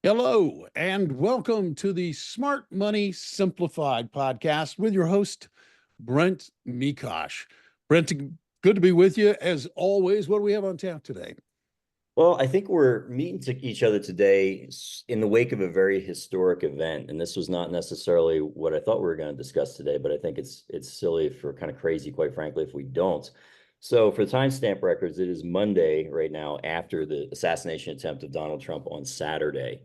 Hello, and welcome to the Smart Money Simplified podcast with your host, Brent Mekosh. Brent, good to be with you as always. What do we have on tap today? Well, I think we're meeting each other today in the wake of a very historic event, and this was not necessarily what I thought we were going to discuss today, but I think it's silly for kind of crazy, quite frankly, if we don't. So, for the timestamp records, it is Monday right now after the assassination attempt of Donald Trump on Saturday.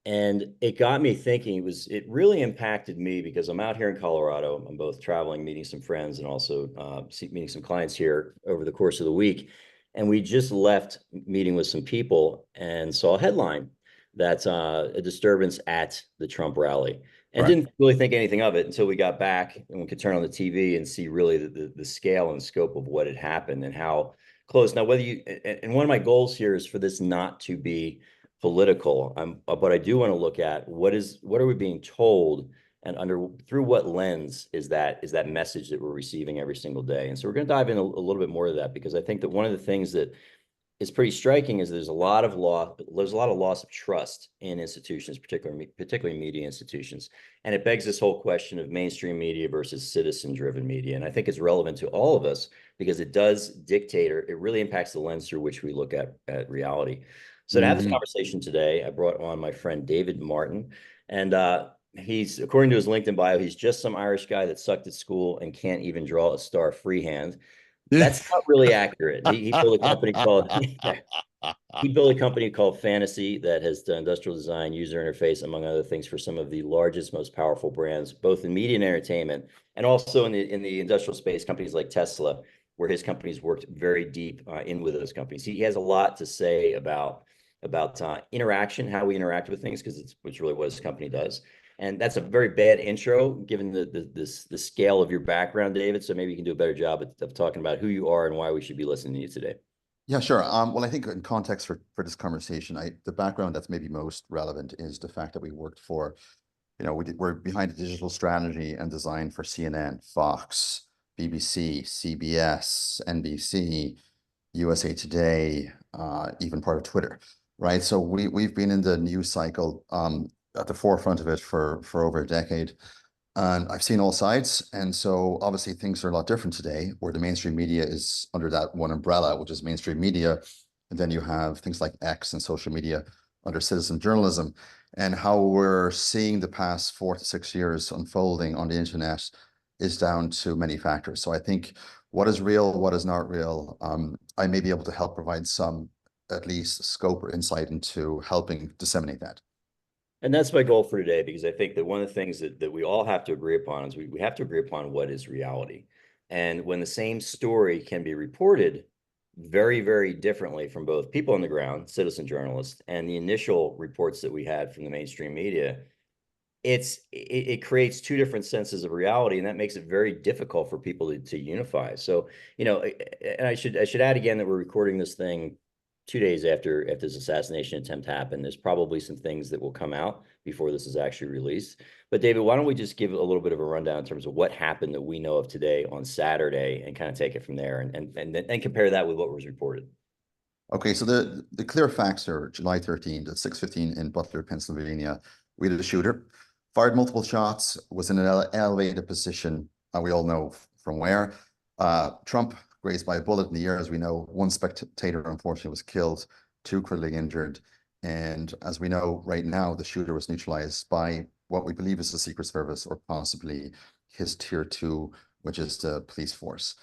And it got me thinking, it really impacted me because I'm out here in Colorado. I'm both traveling, meeting some friends, and also meeting some clients here over the course of the week. And we just left meeting with some people and saw a headline that's a disturbance at the Trump rally. And Right. didn't really think anything of it until we got back and we could turn on the TV and see really the scale and scope of what had happened and how close. Now, and one of my goals here is for this not to be political. But I do want to look at what are we being told, and through what lens is that message that we're receiving every single day. And so we're going to dive in a little bit more of that, because I think that one of the things that is pretty striking is there's a lot of loss of trust in institutions, particularly media institutions. And it begs this whole question of mainstream media versus citizen-driven media. And I think it's relevant to all of us because it does dictate, or it really impacts the lens through which we look at reality. So to have this Mhm. conversation today, I brought on my friend David Martin, and he's, according to his LinkedIn bio, he's just some Irish guy that sucked at school and can't even draw a star freehand. That's not really accurate. He built a company called he built a company called Fantasy that has done industrial design, user interface, among other things, for some of the largest, most powerful brands, both in media and entertainment, and also in the industrial space, companies like Tesla, where his company's worked very deep in with those companies. He has a lot to say about interaction, how we interact with things, because it's really what his company does. And that's a very bad intro, given the scale of your background, David. So maybe you can do a better job of talking about who you are and why we should be listening to you today. Yeah, sure. Well, I think in context for this conversation, the background that's maybe most relevant is the fact that we worked for, we're behind a digital strategy and design for CNN, Fox, BBC, CBS, NBC, USA Today, even part of Twitter, right? So we've been in the news cycle at the forefront of it for over a decade. And I've seen all sides. And so obviously things are a lot different today, where the mainstream media is under that one umbrella, which is mainstream media. And then you have things like X and social media under citizen journalism. And how we're seeing the past 4 to 6 years unfolding on the internet is down to many factors. So I think what is real, what is not real, I may be able to help provide some, at least, scope or insight into helping disseminate that. And that's my goal for today, because I think that one of the things that we all have to agree upon is we have to agree upon what is reality. And when the same story can be reported very, very differently from both people on the ground, citizen journalists, and the initial reports that we had from the mainstream media, it creates two different senses of reality, and that makes it very difficult for people to unify. So, and I should add again that we're recording this thing 2 days after this assassination attempt happened. There's probably some things that will come out before this is actually released. But David, why don't we just give a little bit of a rundown in terms of what happened that we know of today on Saturday, and kind of take it from there, and compare that with what was reported. Okay, so the clear facts are July 13th at 6:15 in Butler, Pennsylvania. We had a shooter, fired multiple shots, was in an elevated position. We all know from where. Trump grazed by a bullet in the ear, as we know. One spectator, unfortunately, was killed, two critically injured. And as we know right now, the shooter was neutralized by what we believe is the Secret Service, or possibly his tier 2, which is the police force.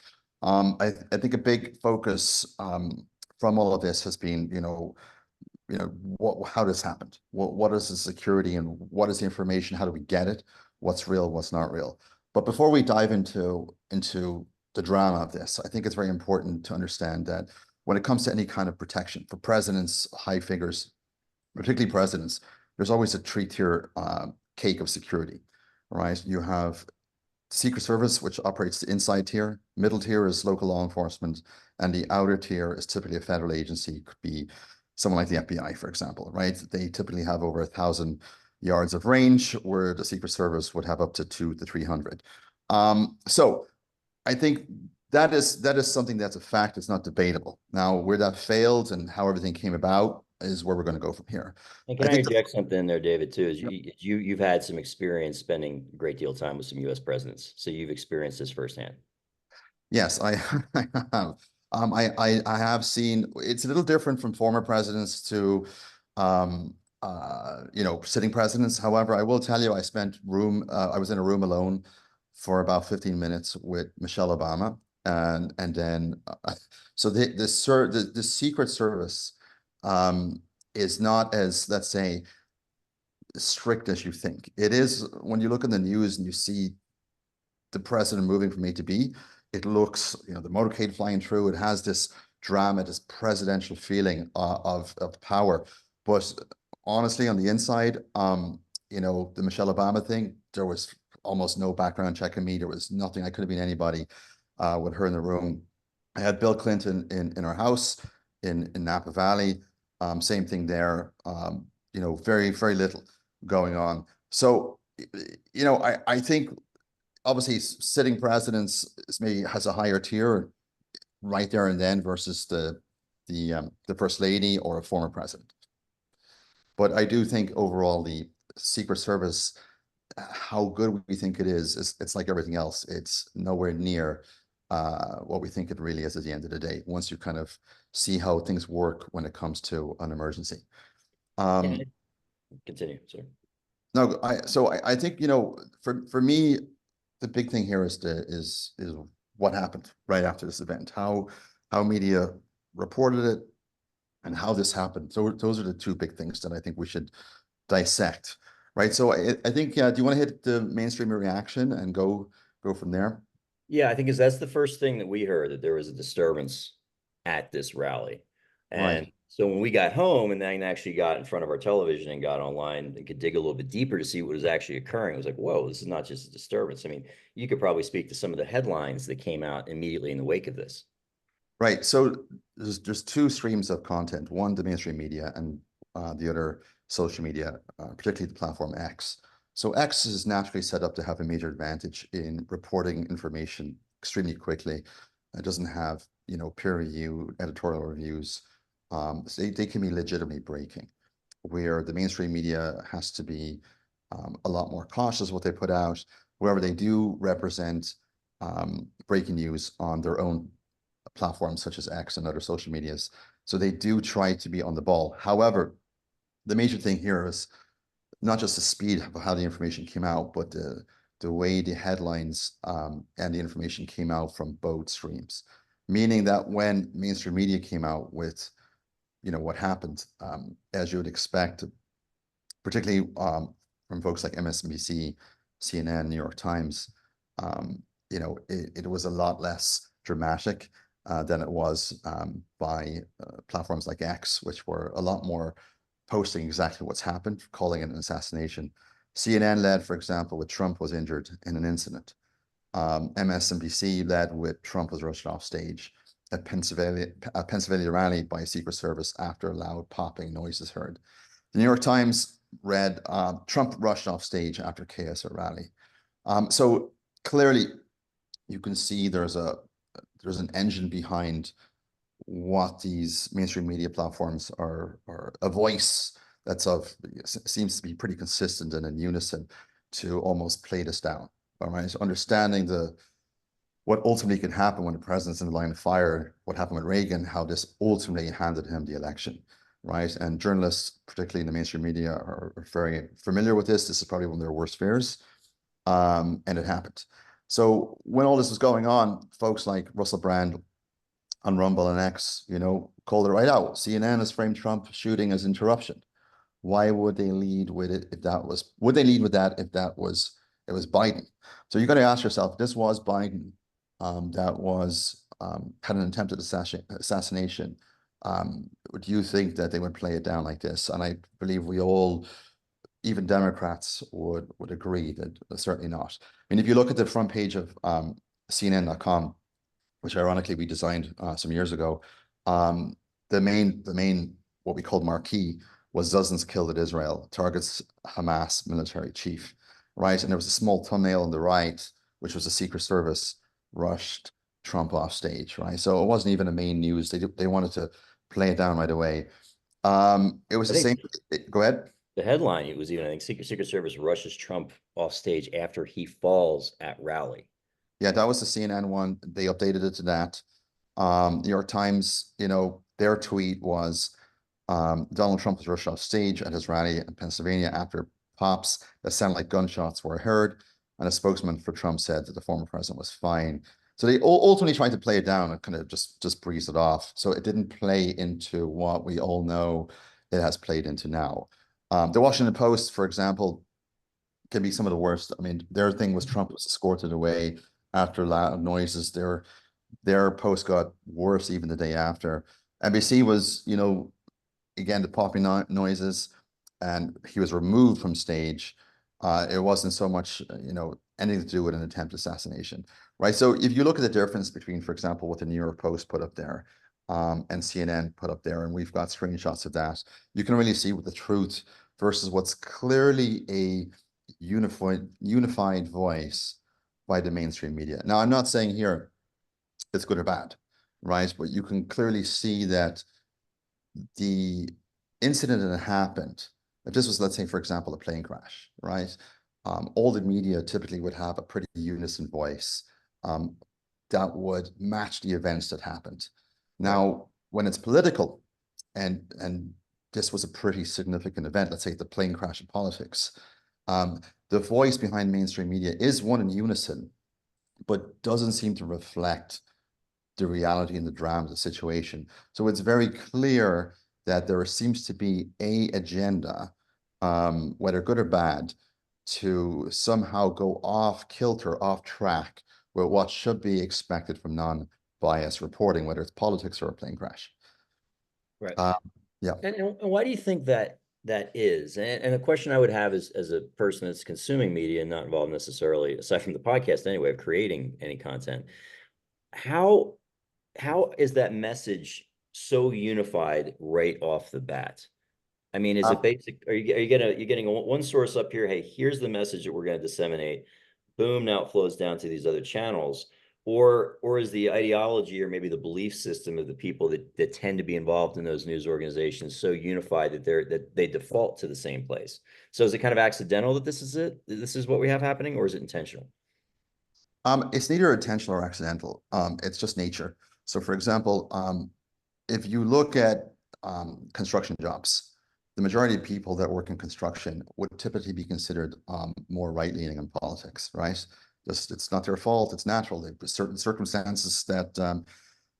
I think a big focus from all of this has been, how this happened. What is the security, and what is the information? How do we get it? What's real? What's not real? But before we dive into the drama of this, I think it's very important to understand that when it comes to any kind of protection for presidents, high figures, particularly presidents, there's always a three-tier cake of security, right? You have Secret Service, which operates the inside tier. Middle tier is local law enforcement, and the outer tier is typically a federal agency. Could be someone like the FBI, for example, right? They typically have over 1,000 yards of range, where the Secret Service would have up to 200 to 300. So I think that is something that's a fact. It's not debatable. Now, where that failed and how everything came about is where we're going to go from here. And I can I think interject something in there, David, too? Is you've had some experience spending a great deal of time with some U.S. presidents, so you've experienced this firsthand. yes, I I have. I have seen it's a little different from former presidents to sitting presidents. However, I will tell you, I was in a room alone for about 15 minutes with Michelle Obama, and then so the Secret Service is not as, let's say, strict as you think. It is when you look in the news and you see the president moving from A to B, it looks, the motorcade flying through, it has this drama, this presidential feeling of power. But honestly, on the inside, the Michelle Obama thing, there was almost no background checking me. There was nothing. I could have been anybody with her in the room. I had Bill Clinton in our house in Napa Valley. Same thing there. Very, very little going on. So, I think obviously sitting presidents maybe has a higher tier right there and then versus the first lady or a former president. But I do think overall the Secret Service, how good we think it is it's like everything else. It's nowhere near what we think it really is at the end of the day, once you kind of see how things work when it comes to an emergency. Continue, sir. No, I think, for me, the big thing here is what happened right after this event, how media reported it and how this happened. So those are the two big things that I think we should dissect, right? So I think, do you want to hit the mainstream reaction and go from there? Yeah, I think that's the first thing that we heard, that there was a disturbance at this rally. And Right. so when we got home and then actually got in front of our television and got online and could dig a little bit deeper to see what was actually occurring, it was like, whoa, this is not just a disturbance. I mean, you could probably speak to some of the headlines that came out immediately in the wake of this. Right. So there's two streams of content, one, the mainstream media, and the other, social media, particularly the platform X. So X is naturally set up to have a major advantage in reporting information extremely quickly. It doesn't have, peer review, editorial reviews. So they can be legitimately breaking, where the mainstream media has to be a lot more cautious what they put out. Wherever they do represent breaking news on their own platforms such as X and other social medias. So they do try to be on the ball. However, the major thing here is not just the speed of how the information came out, but the way the headlines and the information came out from both streams. Meaning that when mainstream media came out with, what happened, as you would expect, particularly from folks like MSNBC, CNN, New York Times, it was a lot less dramatic than it was by platforms like X, which were a lot more posting exactly what's happened, calling it an assassination. CNN led, for example, with Trump was injured in an incident. MSNBC led with Trump was rushed off stage at Pennsylvania rally by Secret Service after loud popping noises heard. The New York Times read Trump rushed off stage after chaos at rally. So clearly, you can see there's an engine behind what these mainstream media platforms are a voice seems to be pretty consistent and in unison to almost play this down. All right, so understanding what ultimately can happen when the president's in the line of fire, what happened with Reagan, how this ultimately handed him the election, right? And journalists, particularly in the mainstream media, are very familiar with this. This is probably one of their worst fears, and it happened. So when all this was going on, folks like Russell Brand on Rumble and X, called it right out. CNN has framed Trump shooting as interruption. Why would they lead with it if that was, would they lead with that if it was Biden? So you got to ask yourself, if this was Biden, that was, had an attempted assassination, would you think that they would play it down like this? And I believe we all, even Democrats would agree that certainly not. I mean, if you look at the front page of CNN.com, which ironically we designed some years ago, the main what we called marquee was dozens killed at Israel, targets Hamas military chief, right? And there was a small thumbnail on the right, which was the Secret Service rushed Trump off stage, right? So it wasn't even a main news. They wanted to play it down right away. It was I the same. think Go ahead. the headline, it was even, I think Secret Service rushes Trump off stage after he falls at rally. Yeah, that was the CNN one. They updated it to that. New York Times, their tweet was Donald Trump was rushed off stage at his rally in Pennsylvania after pops that sounded like gunshots were heard, and a spokesman for Trump said that the former president was fine. So they ultimately tried to play it down and kind of just breeze it off. So it didn't play into what we all know it has played into now. The Washington Post, for example, can be some of the worst. I mean, their thing was Trump was escorted away after loud noises. Their post got worse even the day after. NBC was, again, the popping noises, and he was removed from stage. It wasn't so much, anything to do with an attempted assassination, right? So if you look at the difference between, for example, what the New York Post put up there, and CNN put up there, and we've got screenshots of that, you can really see what the truth versus what's clearly a unified voice by the mainstream media. Now, I'm not saying here it's good or bad, right? But you can clearly see that the incident that happened, if this was, let's say, for example, a plane crash, right? All the media typically would have a pretty unison voice that would match the events that happened. Now, when it's political, and this was a pretty significant event, let's say the plane crash in politics, the voice behind mainstream media is one in unison, but doesn't seem to reflect the reality and the drama of the situation. So it's very clear that there seems to be a agenda, whether good or bad, to somehow go off kilter, off track with what should be expected from non-biased reporting, whether it's politics or a plane crash. Right. Yeah. And why do you think that is? And a question I would have is, as a person that's consuming media and not involved necessarily, aside from the podcast anyway, of creating any content, how is that message so unified right off the bat? I mean, is it basic? Are you getting one source up here? Hey, here's the message that we're going to disseminate. Boom, now it flows down to these other channels. Or is the ideology or maybe the belief system of the people that tend to be involved in those news organizations so unified that they default to the same place? So is it kind of accidental that this is it? This is what we have happening, or is it intentional? It's neither intentional or accidental. It's just nature. So, for example, if you look at construction jobs, the majority of people that work in construction would typically be considered more right-leaning in politics, right? Just it's not their fault; it's natural. There's certain circumstances that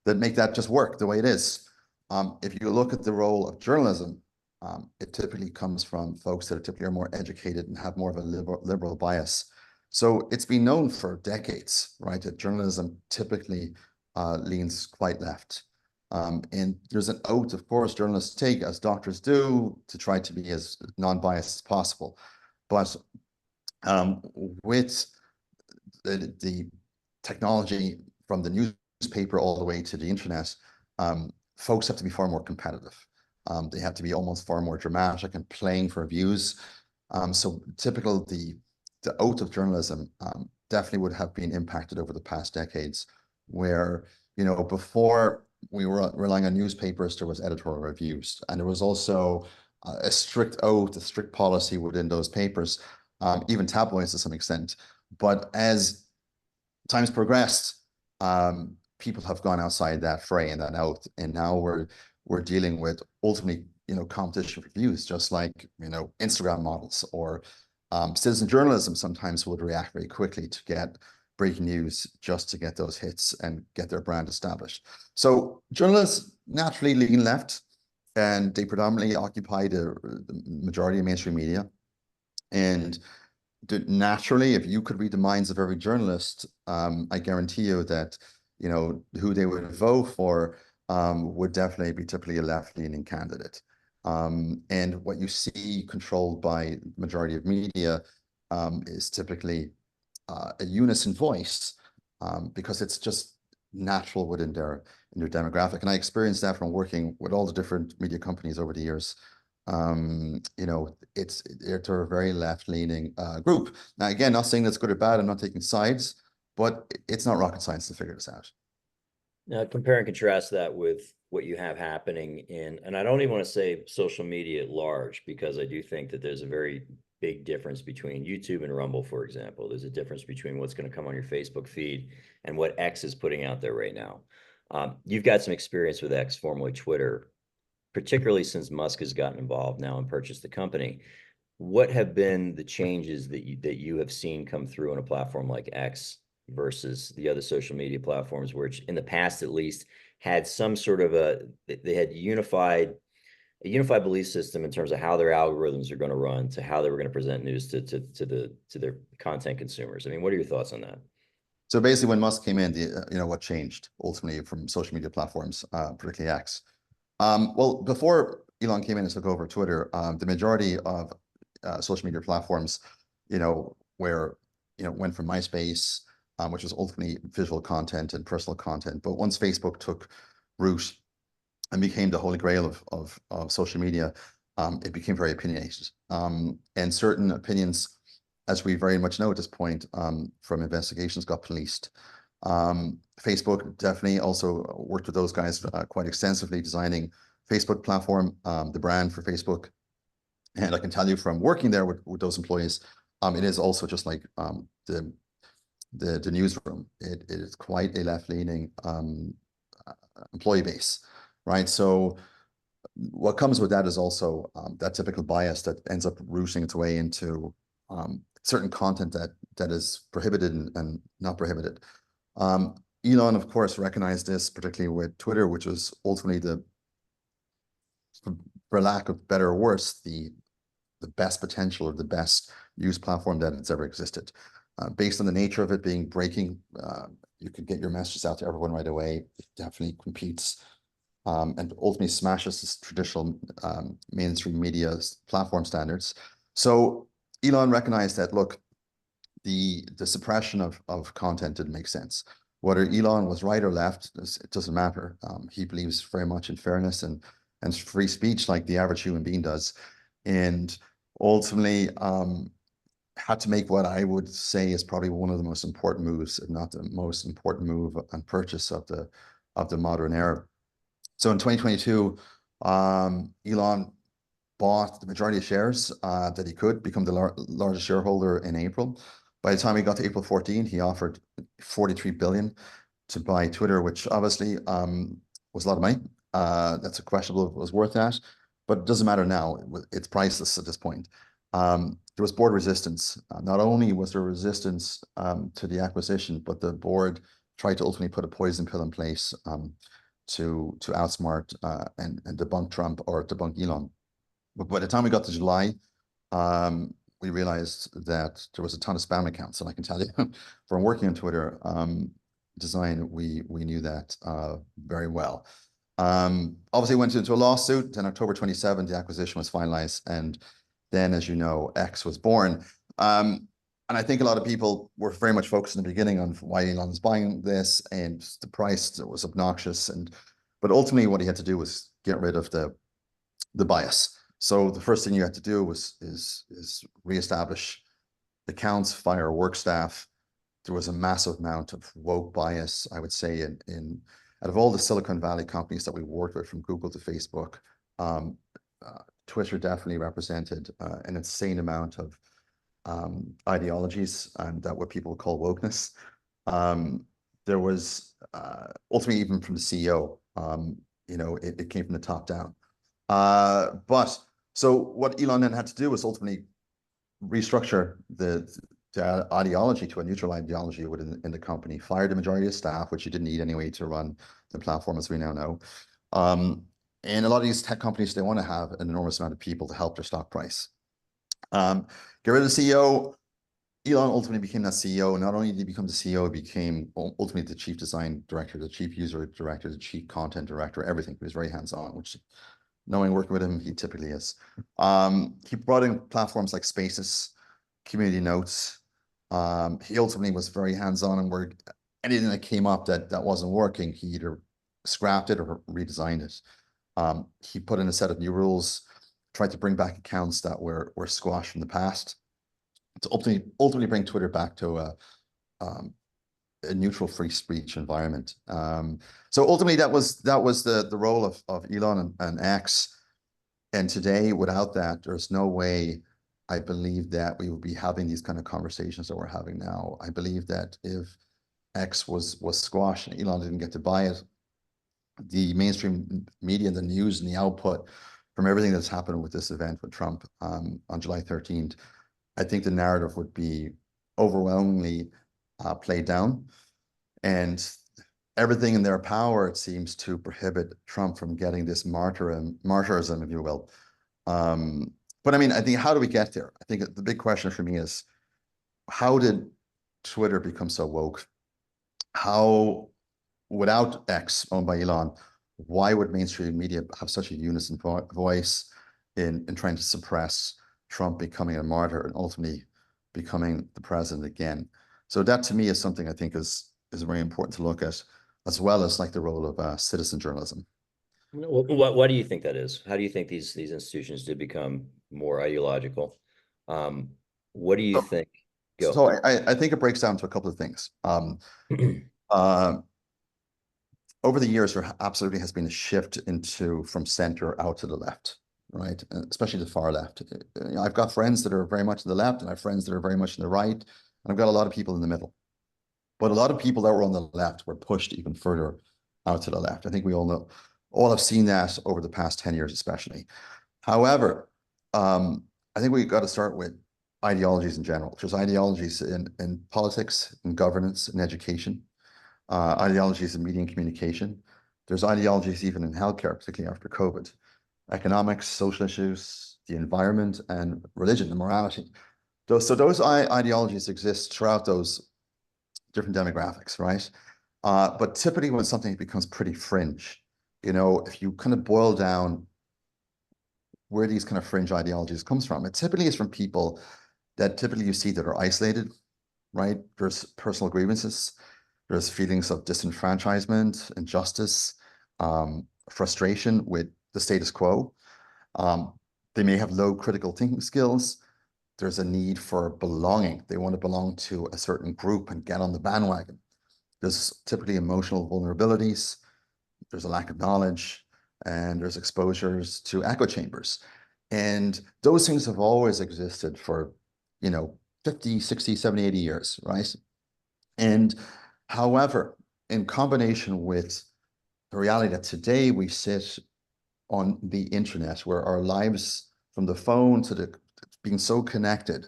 make that just work the way it is. If you look at the role of journalism, it typically comes from folks that are typically more educated and have more of a liberal bias. So it's been known for decades, right, that journalism typically leans quite left. And there's an oath, of course, journalists take, as doctors do, to try to be as non-biased as possible. But with the technology from the newspaper all the way to the internet, folks have to be far more competitive. They have to be almost far more dramatic and playing for views. So typical the oath of journalism definitely would have been impacted over the past decades, where before we were relying on newspapers, there was editorial reviews, and there was also a strict oath, a strict policy within those papers, even tabloids to some extent. But as times progressed, people have gone outside that fray and that oath, and now we're dealing with ultimately competition for views, just like Instagram models or citizen journalism sometimes would react very quickly to get breaking news just to get those hits and get their brand established. So journalists naturally lean left, and they predominantly occupy the majority of mainstream media. And naturally, if you could read the minds of every journalist, I guarantee you that who they would vote for would definitely be typically a left-leaning candidate. And what you see controlled by the majority of media is typically a unison voice, because it's just natural within their demographic. And I experienced that from working with all the different media companies over the years. They're a very left-leaning group. Now, again, not saying that's good or bad. I'm not taking sides, but it's not rocket science to figure this out. Now, compare and contrast that with what you have happening in, and I don't even want to say social media at large, because I do think that there's a very big difference between YouTube and Rumble, for example. There's a difference between what's going to come on your Facebook feed and what X is putting out there right now. You've got some experience with X, formerly Twitter, particularly since Musk has gotten involved now and purchased the company. What have been the changes that you have seen come through on a platform like X versus the other social media platforms, which in the past at least had some sort of they had a unified belief system in terms of how their algorithms are going to run, to how they were going to present news to their content consumers? I mean, what are your thoughts on that? So basically, when Musk came in, what changed ultimately from social media platforms, particularly X? Well, before Elon came in and took over Twitter, the majority of social media platforms, where went from MySpace, which was ultimately visual content and personal content. But once Facebook took root and became the holy grail of social media, it became very opinionated. And certain opinions, as we very much know at this point, from investigations, got policed. Facebook definitely also worked with those guys quite extensively, designing Facebook platform, the brand for Facebook. And I can tell you from working there with those employees, it is also just like the newsroom. It is quite a left-leaning employee base, right? So what comes with that is also that typical bias that ends up rooting its way into certain content that is prohibited and not prohibited. Elon, of course, recognized this, particularly with Twitter, which was ultimately for lack of better or worse, the best potential or the best used platform that it's ever existed. Based on the nature of it being breaking, you could get your messages out to everyone right away. It definitely competes and ultimately smashes this traditional mainstream media platform standards. So Elon recognized that, look, the suppression of content didn't make sense. Whether Elon was right or left, it doesn't matter. He believes very much in fairness and free speech like the average human being does. And ultimately had to make what I would say is probably one of the most important moves, if not the most important move and purchase of the modern era. So in 2022, Elon bought the majority of shares that he could, become the largest shareholder in April. By the time he got to April 14, he offered 43 billion to buy Twitter, which obviously was a lot of money. That's questionable if it was worth that, but it doesn't matter now. It's priceless at this point. There was board resistance. Not only was there resistance to the acquisition, but the board tried to ultimately put a poison pill in place to outsmart and debunk Trump or debunk Elon. But by the time we got to July, we realized that there was a ton of spam accounts, and I can tell you from working on Twitter design, we knew that very well. Obviously went into a lawsuit. Then October 27, the acquisition was finalized, and then, as you know, X was born. And I think a lot of people were very much focused in the beginning on why Elon was buying this, and the price that was obnoxious. But ultimately, what he had to do was get rid of the bias. So the first thing you had to do is reestablish accounts, fire work staff. There was a massive amount of woke bias, I would say, out of all the Silicon Valley companies that we worked with, from Google to Facebook, Twitter definitely represented an insane amount of ideologies and that what people call wokeness. There was ultimately, even from the CEO, it came from the top down. But so what Elon then had to do was ultimately restructure the ideology to a neutral ideology within the company, fired the majority of staff, which you didn't need anyway to run the platform, as we now know. And a lot of these tech companies, they want to have an enormous amount of people to help their stock price. Get rid of the CEO. Elon ultimately became that CEO. Not only did he become the CEO, he became ultimately the chief design director, the chief user director, the chief content director, everything. He was very hands-on, which, knowing working with him, he typically is. He brought in platforms like Spaces, Community Notes. He ultimately was very hands-on, and where anything that came up that wasn't working, he either scrapped it or redesigned it. He put in a set of new rules, tried to bring back accounts that were squashed from the past, to ultimately bring Twitter back to a a neutral free speech environment. So ultimately, that was the role of Elon and X. And today, without that, there's no way I believe that we would be having these kind of conversations that we're having now. I believe that if X was squashed and Elon didn't get to buy it, the mainstream media, the news, and the output from everything that's happened with this event with Trump on July 13th, I think the narrative would be overwhelmingly played down, and everything in their power, it seems, to prohibit Trump from getting this martyrism, if you will. But I mean, I think, how do we get there? I think the big question for me is, how did Twitter become so woke? How, without X owned by Elon, why would mainstream media have such a unison voice in trying to suppress Trump becoming a martyr and ultimately becoming the president again? So that, to me, is something I think is very important to look at, as well as like the role of citizen journalism. What do you think that is? How do you think these institutions did become more ideological? What do you think? Go. So I think it breaks down to a couple of things. Over the years, there absolutely has been a shift from center out to the left, right? Especially the far left. I've got friends that are very much to the left, and I have friends that are very much to the right, and I've got a lot of people in the middle. But a lot of people that were on the left were pushed even further out to the left. I think we all have seen that over the past 10 years, especially. However, I think we've got to start with ideologies in general. There's ideologies in politics, in governance, in education, ideologies in media and communication. There's ideologies even in healthcare, particularly after COVID, economics, social issues, the environment, and religion and morality. Those ideologies exist throughout those different demographics, right? But typically when something becomes pretty fringe, if you kind of boil down where these kind of fringe ideologies comes from, it typically is from people that typically you see that are isolated, right? There's personal grievances, there's feelings of disenfranchisement, injustice, frustration with the status quo. They may have low critical thinking skills. There's a need for belonging. They want to belong to a certain group and get on the bandwagon. There's typically emotional vulnerabilities. There's a lack of knowledge, and there's exposures to echo chambers. And those things have always existed for, 50, 60, 70, 80 years, right? And however, in combination with the reality that today we sit on the internet, where our lives, from the phone to being so connected,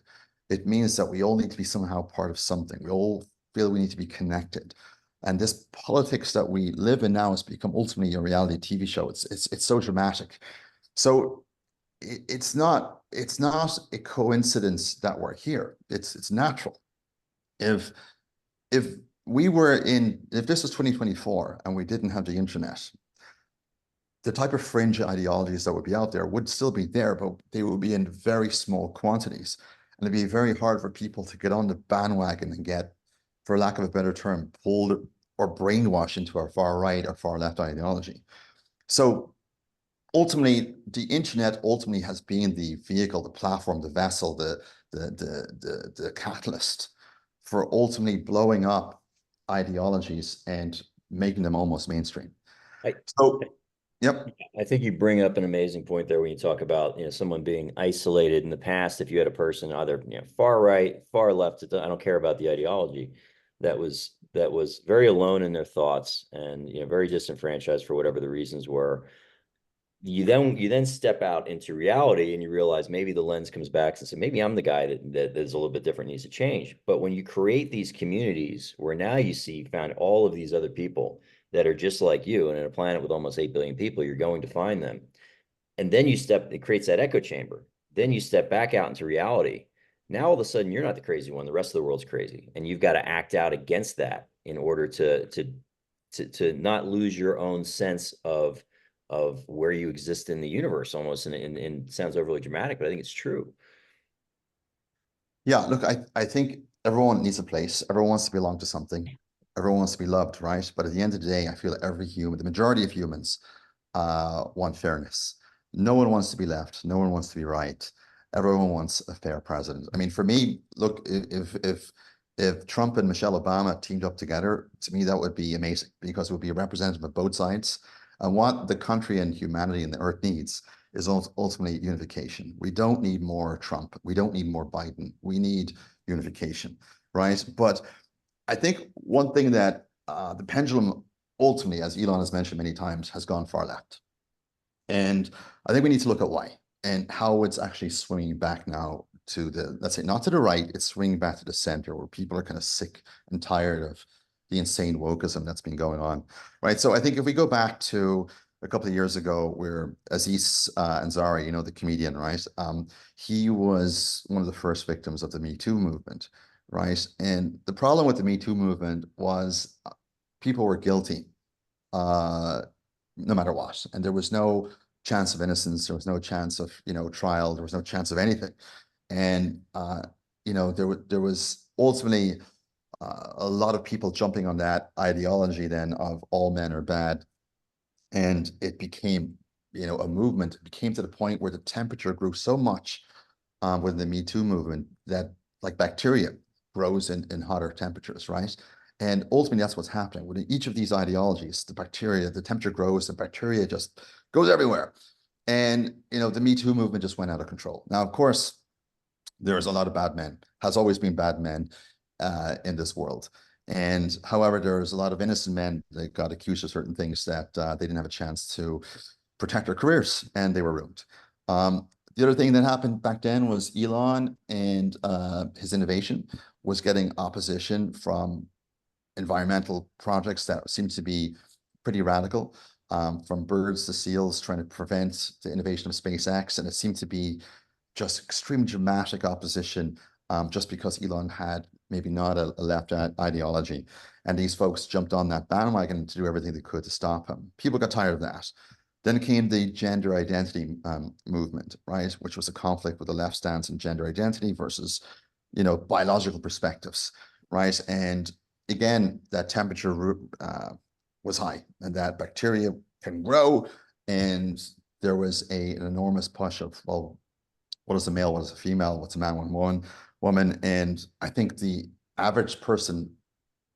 it means that we all need to be somehow part of something. We all feel we need to be connected. And this politics that we live in now has become ultimately a reality TV show. It's so dramatic. So it's not a coincidence that we're here. It's natural. If this was 2024 and we didn't have the internet, the type of fringe ideologies that would be out there would still be there, but they would be in very small quantities. And it'd be very hard for people to get on the bandwagon and get, for lack of a better term, pulled or brainwashed into our far right or far left ideology. So ultimately, the internet has been the vehicle, the platform, the vessel, the catalyst for ultimately blowing up ideologies and making them almost mainstream. Yep. I think you bring up an amazing point there when you talk about, someone being isolated. In the past, if you had a person either, far right, far left, I don't care about the ideology, that was very alone in their thoughts and, very disenfranchised for whatever the reasons were. You then step out into reality and you realize maybe the lens comes back and say, maybe I'm the guy that is a little bit different, needs to change. But when you create these communities where now you found all of these other people that are just like you, and in a planet with almost 8 billion people, you're going to find them. And then it creates that echo chamber. Then you step back out into reality. Now, all of a sudden, you're not the crazy one. The rest of the world's crazy. And you've got to act out against that in order to not lose your own sense of where you exist in the universe, almost. And it sounds overly dramatic, but I think it's true. Yeah, look, I think everyone needs a place. Everyone wants to belong to something. Everyone wants to be loved, right? But at the end of the day, I feel the majority of humans want fairness. No one wants to be left. No one wants to be right. Everyone wants a fair president. I mean, for me, look, if if Trump and Michelle Obama teamed up together, to me, that would be amazing because it would be a representative of both sides. And what the country and humanity and the earth needs is ultimately unification. We don't need more Trump. We don't need more Biden. We need unification, right? But I think one thing that the pendulum ultimately, as Elon has mentioned many times, has gone far left. And I think we need to look at why and how it's actually swinging back now to the, let's say, not to the right, it's swinging back to the center where people are kind of sick and tired of the insane wokeism that's been going on, right? So I think if we go back to a couple of years ago where Aziz Ansari, you know, the comedian, right? He was one of the first victims of the Me Too movement, right? And the problem with the Me Too movement was people were guilty no matter what. And there was no chance of innocence. There was no chance of, you know, trial. There was no chance of anything. And, you know, there was ultimately a lot of people jumping on that ideology then of all men are bad. And it became, you know, a movement. It became to the point where the temperature grew so much within the Me Too movement that like bacteria grows in hotter temperatures, right? And ultimately, that's what's happening. Within each of these ideologies, the bacteria, the temperature grows, the bacteria just goes everywhere. And, you know, the Me Too movement just went out of control. Now, of course, there's a lot of bad men, has always been bad men in this world. And however, there's a lot of innocent men that got accused of certain things that they didn't have a chance to protect their careers and they were ruined. The other thing that happened back then was Elon and his innovation was getting opposition from environmental projects that seem to be pretty radical, from birds to seals, trying to prevent the innovation of SpaceX. And it seemed to be just extreme dramatic opposition just because Elon had maybe not a left ideology. And these folks jumped on that bandwagon to do everything they could to stop him. People got tired of that. Then came the gender identity movement, right, which was a conflict with the left stance in gender identity versus, you know, biological perspectives, right? And again, that temperature was high and that bacteria can grow. And there was an enormous push of, well, what is a male? What is a female? What's a man? What woman? And I think the average person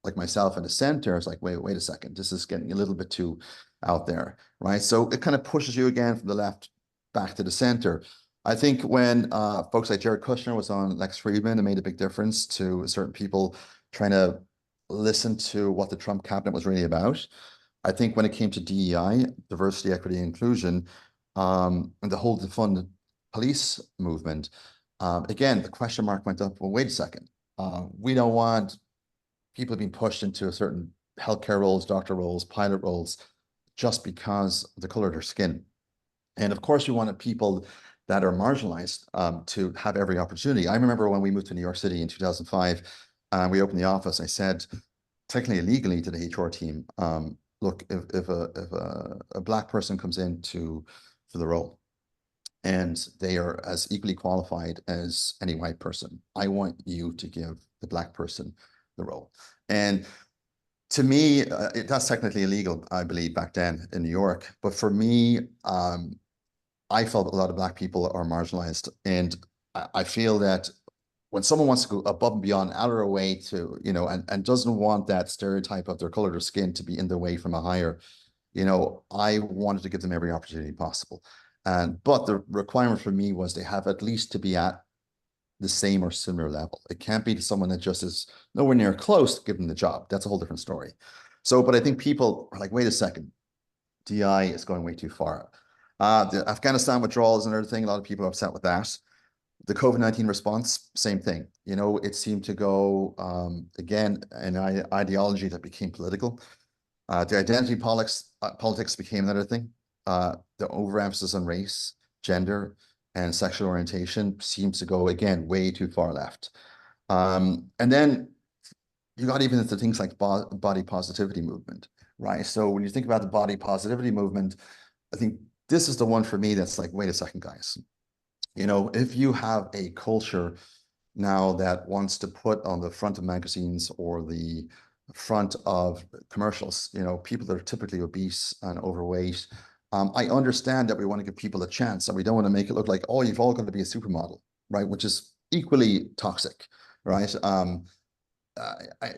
like myself in the center is like, wait a second, this is getting a little bit too out there, right? So it kind of pushes you again from the left back to the center. I think when folks like Jared Kushner was on Lex Friedman, it made a big difference to certain people trying to listen to what the Trump cabinet was really about. I think when it came to DEI, diversity, equity, inclusion, and the whole defund police movement, again, the question mark went up, well, wait a second. We don't want people being pushed into certain healthcare roles, doctor roles, pilot roles, just because of the color of their skin. And of course, we wanted people that are marginalized to have every opportunity. I remember when we moved to New York City in 2005, we opened the office. I said, technically legally to the HR team, look, if a black person comes in for the role and they are as equally qualified as any white person, I want you to give the black person the role. And to me, that's technically illegal, I believe, back then in New York. But for me, I felt a lot of black people are marginalized. And I feel that when someone wants to go above and beyond, out of their way to, you know, and doesn't want that stereotype of their color of their skin to be in the way from a hire, you know, I wanted to give them every opportunity possible. But the requirement for me was they have at least to be at the same or similar level. It can't be to someone that just is nowhere near close to give them the job. That's a whole different story. So, but I think people are like, wait a second, DI is going way too far. The Afghanistan withdrawal is another thing. A lot of people are upset with that. The COVID-19 response, same thing. You know, it seemed to go, again, an ideology that became political. The identity politics became another thing. The overemphasis on race, gender, and sexual orientation seems to go, again, way too far left. And then you got even into things like body positivity movement, right? So when you think about the body positivity movement, I think this is the one for me that's like, wait a second, guys. You know, if you have a culture now that wants to put on the front of magazines or the front of commercials, you know, people that are typically obese and overweight, I understand that we want to give people a chance and we don't want to make it look like, oh, you've all got to be a supermodel, right? Which is equally toxic, right?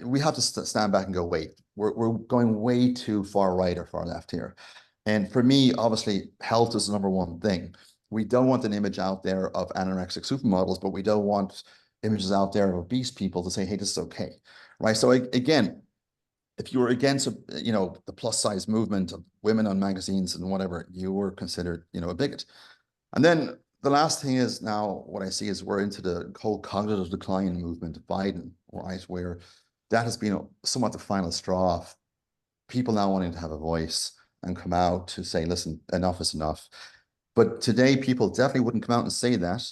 we have to stand back and go, wait, we're going way too far right or far left here. And for me, obviously, health is the number one thing. We don't want an image out there of anorexic supermodels, but we don't want images out there of obese people to say, hey, this is okay, right? So again, if you were against, the plus size movement of women on magazines and whatever, you were considered, a bigot. And then the last thing is now what I see is we're into the whole cognitive decline movement of Biden, right? Where that has been somewhat the final straw of people now wanting to have a voice and come out to say, listen, enough is enough. But today, people definitely wouldn't come out and say that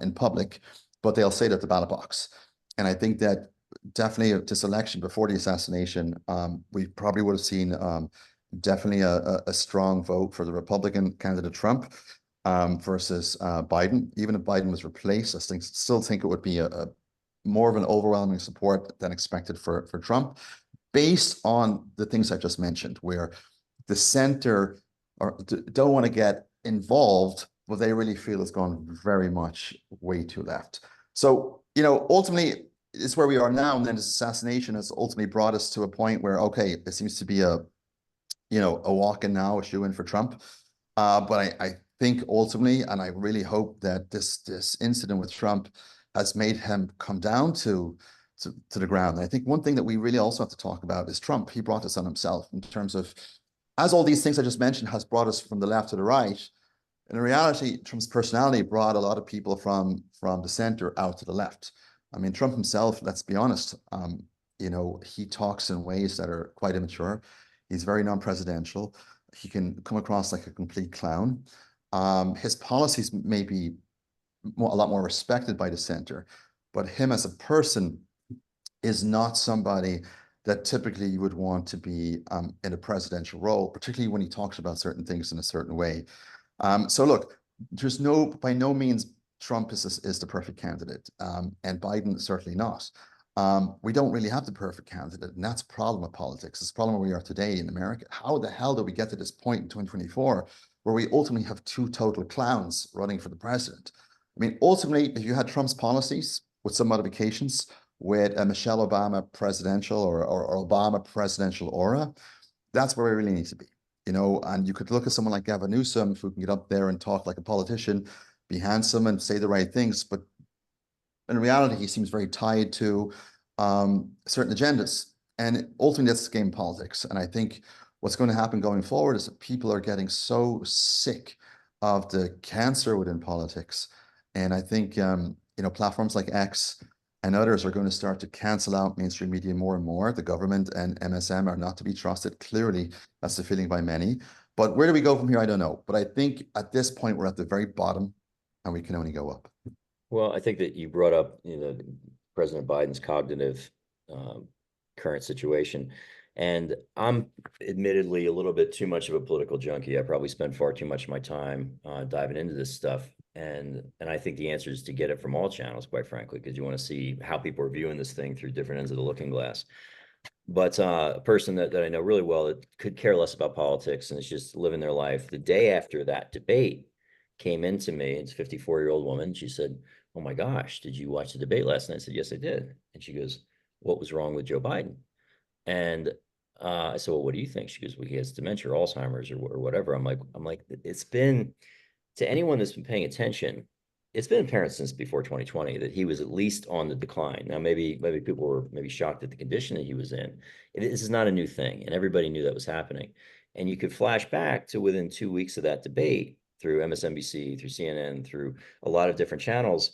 in public, but they'll say it at the ballot box. And I think that definitely this election before the assassination, we probably would have seen definitely a strong vote for the Republican candidate Trump versus Biden. Even if Biden was replaced, I still think it would be a more of an overwhelming support than expected for Trump, based on the things I just mentioned, where the center don't want to get involved, but they really feel it's gone very much way too left. So, ultimately, it's where we are now. And then this assassination has ultimately brought us to a point where, okay, it seems to be a walk-in now, a shoe-in for Trump. But I think ultimately, and I really hope that this incident with Trump has made him come down to the ground. And I think one thing that we really also have to talk about is Trump. He brought this on himself in terms of, as all these things I just mentioned has brought us from the left to the right. In reality, Trump's personality brought a lot of people from the center out to the left. I mean, Trump himself, let's be honest, he talks in ways that are quite immature. He's very non-presidential. He can come across like a complete clown. His policies may be a lot more respected by the center, but him as a person is not somebody that typically you would want to be in a presidential role, particularly when he talks about certain things in a certain way. So look, there's by no means Trump is the perfect candidate, and Biden certainly not. We don't really have the perfect candidate, and that's a problem of politics. It's a problem where we are today in America. How the hell did we get to this point in 2024 where we ultimately have two total clowns running for the president? I mean, ultimately, if you had Trump's policies with some modifications, with a Michelle Obama presidential or Obama presidential aura, that's where we really need to be. And you could look at someone like Gavin Newsom, who can get up there and talk like a politician, be handsome and say the right things, but in reality, he seems very tied to certain agendas. And ultimately, that's game politics. And I think what's going to happen going forward is that people are getting so sick of the cancer within politics. And I think, platforms like X and others are going to start to cancel out mainstream media more and more. The government and MSM are not to be trusted. Clearly, that's the feeling by many. But where do we go from here? I don't know. But I think at this point, we're at the very bottom and we can only go up. Well, I think that you brought up, President Biden's cognitive current situation. And I'm admittedly a little bit too much of a political junkie. I probably spend far too much of my time diving into this stuff. And I think the answer is to get it from all channels, quite frankly, because you want to see how people are viewing this thing through different ends of the looking glass. But a person that I know really well that could care less about politics and is just living their life, the day after that debate came into me, it's a 54-year-old woman. She said, "Oh my gosh, did you watch the debate last night?" I said, "Yes, I did." And she goes, "What was wrong with Joe Biden?" And I said, "Well, what do you think?" She goes, "Well, he has dementia or Alzheimer's or whatever." I'm like, it's been, to anyone that's been paying attention, it's been apparent since before 2020 that he was at least on the decline. Now, maybe people were maybe shocked at the condition that he was in. This is not a new thing, and everybody knew that was happening. And you could flash back to within 2 weeks of that debate through MSNBC, through CNN, through a lot of different channels,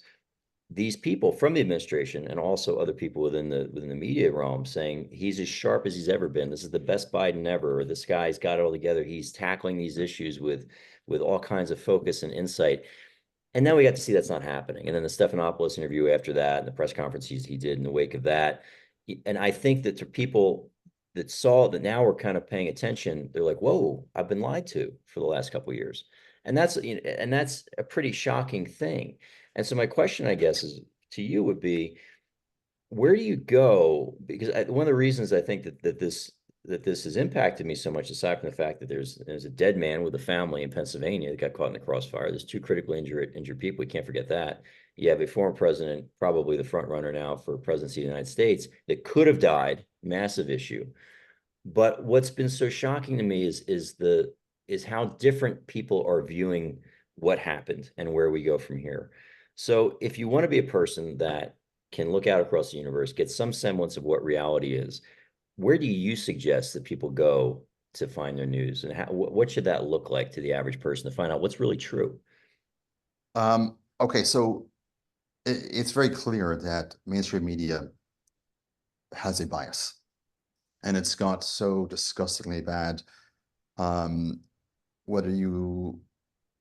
these people from the administration and also other people within the media realm saying he's as sharp as he's ever been. This is the best Biden ever. Or this guy's got it all together. He's tackling these issues with all kinds of focus and insight. And now we got to see that's not happening. And then the Stephanopoulos interview after that, and the press conference he did in the wake of that. And I think that to people that saw that now we're kind of paying attention, they're like, whoa, I've been lied to for the last couple of years. And that's a pretty shocking thing. And so my question, I guess, is to you would be, where do you go? Because one of the reasons I think that this has impacted me so much, aside from the fact that there's a dead man with a family in Pennsylvania that got caught in the crossfire. There's two critically injured people. We can't forget that. You have a former president, probably the front runner now for presidency of the United States, that could have died, massive issue. But what's been so shocking to me is how different people are viewing what happened and where we go from here. So if you want to be a person that can look out across the universe, get some semblance of what reality is, where do you suggest that people go to find their news, and what should that look like to the average person to find out what's really true? Okay, so it's very clear that mainstream media has a bias, and it's got so disgustingly bad. Um, whether you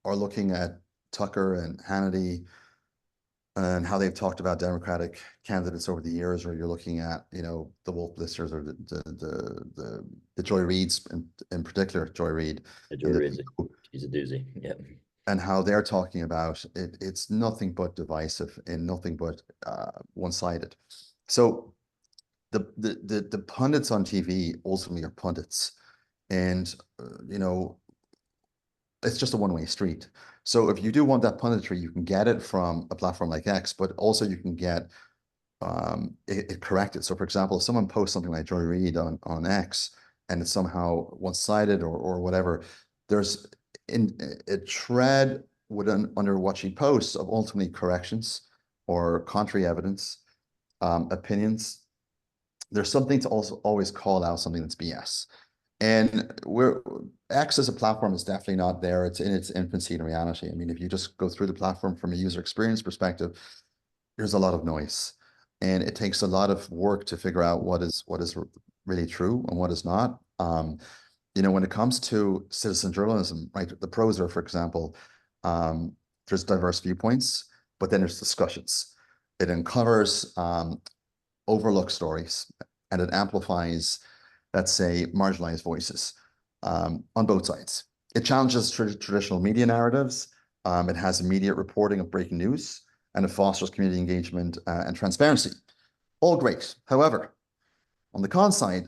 are looking at Tucker and Hannity and how they've talked about Democratic candidates over the years, or you're looking at, you know, the Wolf Blisters or the Joy Reids in particular, Joy Reid, Joy and Reid's she's a doozy. Yeah. and how they're talking about it, it's nothing but divisive and nothing but one-sided. So the pundits on TV ultimately are pundits, and you know, it's just a one-way street. So if you do want that punditry, you can get it from a platform like X, but also you can get it corrected. So for example, if someone posts something like Joy Reid on X and it's somehow one-sided or whatever, there's in a thread under watching posts of ultimately corrections or contrary evidence, opinions. There's something to also always call out something that's BS. And X as a platform is definitely not there. It's in its infancy in reality. I mean, if you just go through the platform from a user experience perspective, there's a lot of noise, and it takes a lot of work to figure out what is really true and what is not. You know, when it comes to citizen journalism, right? The pros are, for example, there's diverse viewpoints, but then there's discussions. It uncovers overlooked stories, and it amplifies, let's say, marginalized voices on both sides. It challenges traditional media narratives. It has immediate reporting of breaking news, and it fosters community engagement and transparency. All great. However, on the con side,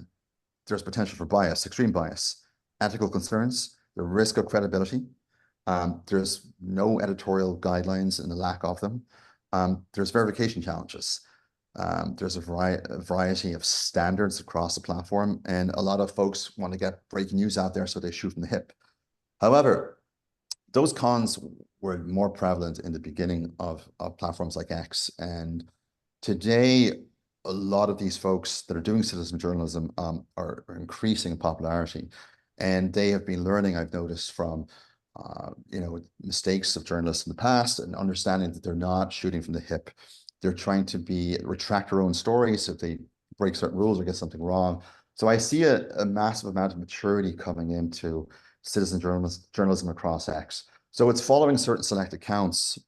there's potential for bias, extreme bias, ethical concerns, the risk of credibility. There's no editorial guidelines and the lack of them. There's verification challenges. There's a variety of standards across the platform, and a lot of folks want to get breaking news out there, so they shoot from the hip. However, those cons were more prevalent in the beginning of platforms like X, and today a lot of these folks that are doing citizen journalism are increasing in popularity, and they have been learning, I've noticed, from you know, mistakes of journalists in the past, and understanding that they're not shooting from the hip. They're trying to retract their own stories if they break certain rules or get something wrong. So I see a massive amount of maturity coming into citizen journalism across X. So it's following certain select accounts.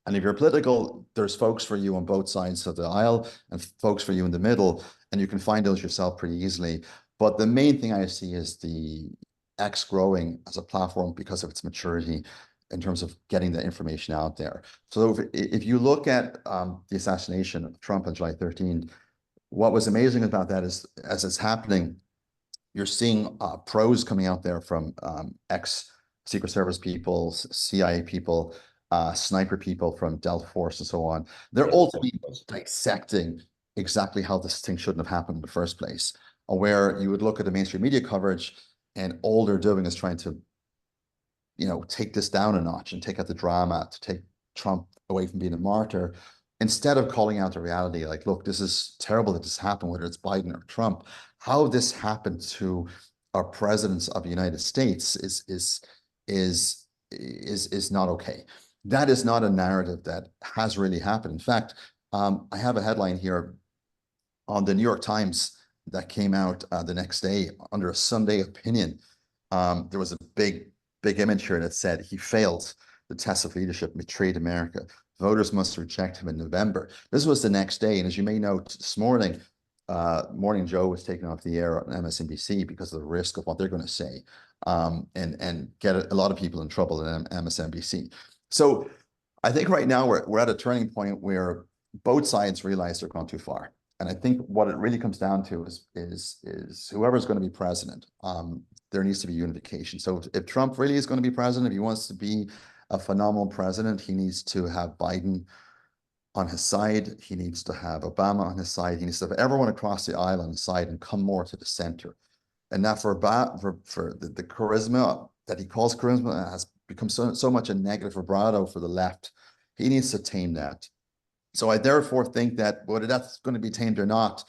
And if you're political, there's folks for you on both sides of the aisle and folks for you in the middle, and you can find those yourself pretty easily. But the main thing I see is the X growing as a platform because of its maturity in terms of getting the information out there. So if you look at the assassination of Trump on July 13th, what was amazing about that is, as it's happening, you're seeing pros coming out there from ex-Secret Service people, CIA people, sniper people from Delta Force and so on. They're all dissecting exactly how this thing shouldn't have happened in the first place. Where you would look at the mainstream media coverage, and all they're doing is trying to, you know, take this down a notch and take out the drama, to take Trump away from being a martyr, instead of calling out the reality, like, look, this is terrible that this happened, whether it's Biden or Trump. How this happened to our presidents of the United States is not okay. That is not a narrative that has really happened. In fact, I have a headline here on the New York Times that came out the next day under a Sunday opinion. There was a big image here that said he failed the test of leadership, betrayed America. Voters must reject him in November. This was the next day, and as you may know, this morning, Morning Joe was taken off the air on MSNBC because of the risk of what they're going to say, and get a lot of people in trouble at MSNBC. So I think right now we're at a turning point where both sides realize they're gone too far. And I think what it really comes down to is whoever's going to be president, there needs to be unification. So if Trump really is going to be president, if he wants to be a phenomenal president, he needs to have Biden on his side. He needs to have Obama on his side. He needs to have everyone across the aisle on his side and come more to the center. And that for the charisma that he calls charisma has become so much a negative vibrato for the left. He needs to tame that. So I therefore think that whether that's going to be tamed or not,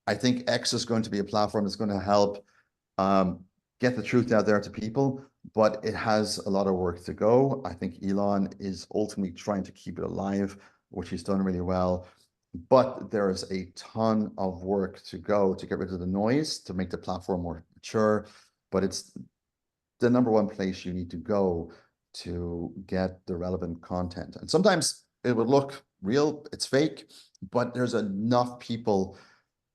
I think X is going to be a platform that's going to help get the truth out there to people, but it has a lot of work to go. I think Elon is ultimately trying to keep it alive, which he's done really well. But there is a ton of work to go to get rid of the noise, to make the platform more mature. But it's the number one place you need to go to get the relevant content. And sometimes it would look real, it's fake, but there's enough people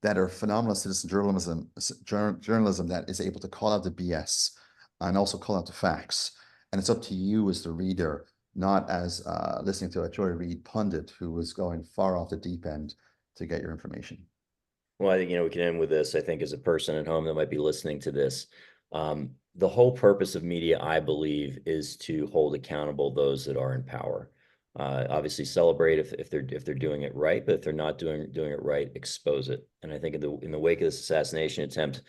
that are phenomenal citizen journalism that is able to call out the BS and also call out the facts. And it's up to you as the reader, not as listening to a Joy Reid pundit who was going far off the deep end to get your information. Well, I think, we can end with this. I think as a person at home that might be listening to this, the whole purpose of media, I believe, is to hold accountable those that are in power. Obviously celebrate if they're doing it right, but if they're not doing it right, expose it. And I think in the wake of this assassination attempt,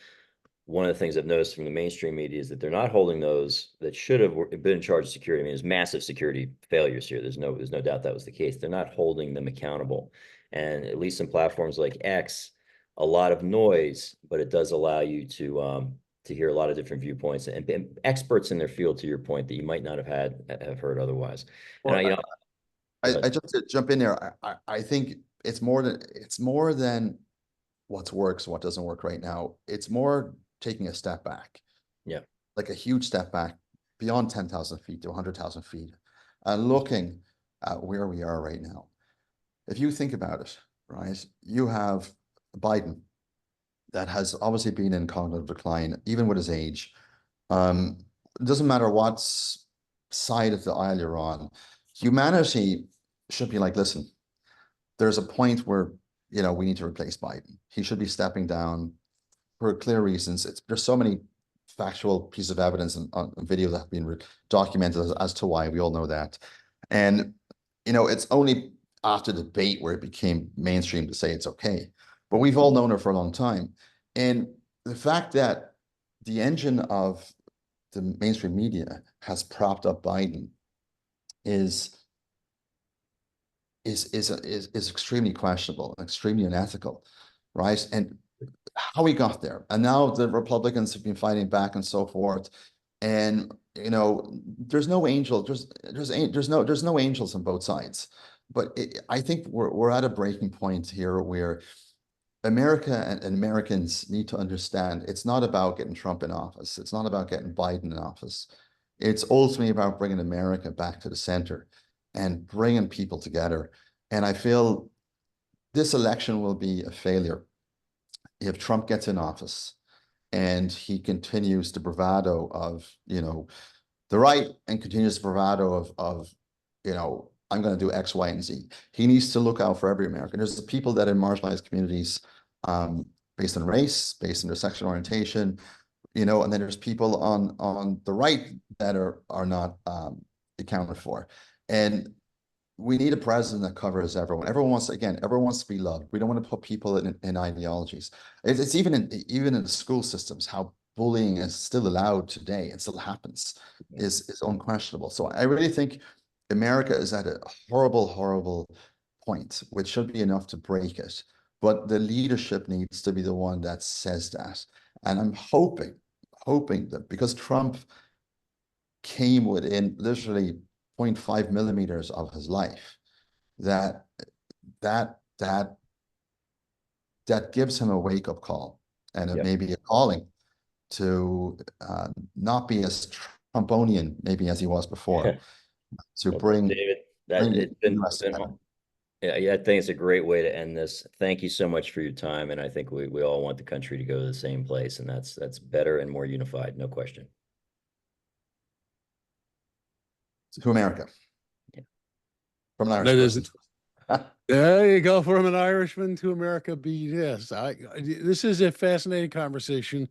one of the things I've noticed from the mainstream media is that they're not holding those that should have been in charge of security. I mean, there's massive security failures here. There's no doubt that was the case. They're not holding them accountable. And at least in platforms like X, a lot of noise, but it does allow you to hear a lot of different viewpoints and experts in their field, to your point, that you might not have heard otherwise. Well, And I just to jump in there. I think it's more than what works, what doesn't work right now. It's more taking a step back. Yeah. Like a huge step back beyond 10,000 feet to 100,000 feet and looking at where we are right now. If you think about it, right, you have Biden that has obviously been in cognitive decline, even with his age. It doesn't matter what side of the aisle you're on. Humanity should be like, listen, there's a point where, we need to replace Biden. He should be stepping down for clear reasons. There's so many factual pieces of evidence and video that have been documented as to why. We all know that. And, it's only after the debate where it became mainstream to say it's okay. But we've all known it for a long time. And the fact that the engine of the mainstream media has propped up Biden is extremely questionable and extremely unethical, right? And how we got there. And now the Republicans have been fighting back and so forth. And there's no angel, there's no angels on both sides. But I think we're at a breaking point here where America and Americans need to understand it's not about getting Trump in office. It's not about getting Biden in office. It's ultimately about bringing America back to the center and bringing people together. And I feel this election will be a failure if Trump gets in office and he continues the bravado of, the right and continues the bravado of I'm going to do X, Y, and Z. He needs to look out for every American. There's the people that are in marginalized communities based on race, based on their sexual orientation, and then there's people on the right that are not accounted for. And we need a president that covers everyone. Everyone wants to be loved. We don't want to put people in ideologies. It's even in the school systems, how bullying is still allowed today and still happens is unquestionable. So I really think America is at a horrible, horrible point, which should be enough to break it. But the leadership needs to be the one that says that. And I'm hoping that because Trump came within literally 0.5 millimeters of his life, that gives him a wake-up call and it may be a calling to not be as Trumponian maybe as he was before. To bring David, I think it's a great way to end this. Thank you so much for your time, and I think we all want the country to go to the same place, and that's better and more unified, no question. To America. Yeah. From an Irish That person. There you go, from an Irishman to America. Yes, this is a fascinating conversation.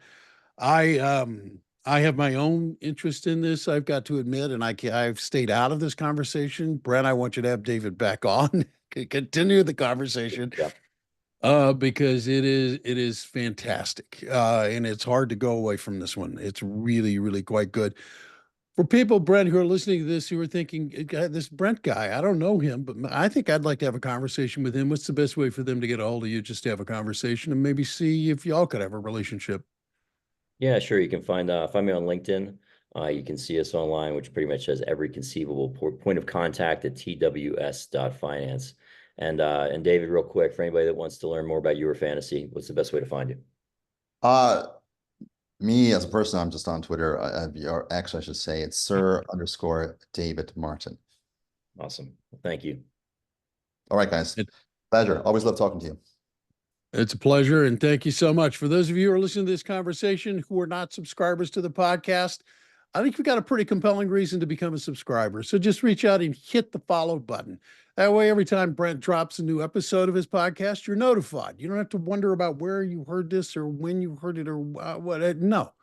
I have my own interest in this, I've got to admit, and I've stayed out of this conversation. Brent, I want you to have David back on continue the conversation. Yeah. Because it is fantastic. And it's hard to go away from this one. It's really, really quite good. For people, Brent, who are listening to this, who are thinking, this Brent guy, I don't know him, but I think I'd like to have a conversation with him. What's the best way for them to get a hold of you, just to have a conversation and maybe see if y'all could have a relationship? Yeah, sure. You can find me on LinkedIn. You can see us online, which pretty much has every conceivable point of contact at tws.finance. And David, real quick, for anybody that wants to learn more about your fantasy, what's the best way to find you? Me as a person, I'm just on Twitter, or X, I should say. It's Sir_David Martin. Awesome. Thank you. All right, guys. Pleasure. Always love talking to you. It's a pleasure. And thank you so much. For those of you who are listening to this conversation who are not subscribers to the podcast, I think we've got a pretty compelling reason to become a subscriber. So just reach out and hit the follow button. That way, every time Brent drops a new episode of his podcast, you're notified. You don't have to wonder about where you heard this or when you heard it or what. No,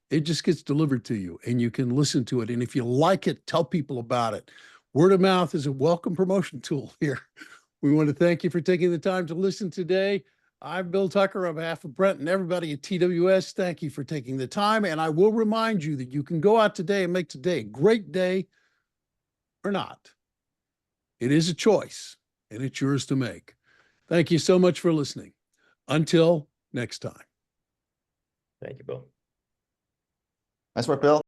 it just gets delivered to you and you can listen to it. And if you like it, tell people about it. Word of mouth is a welcome promotion tool here. We want to thank you for taking the time to listen today. I'm Bill Tucker on behalf of Brent and everybody at TWS. Thank you for taking the time. And I will remind you that you can go out today and make today a great day or not. It is a choice and it's yours to make. Thank you so much for listening. Until next time. Thank you, Bill. Nice work, Bill.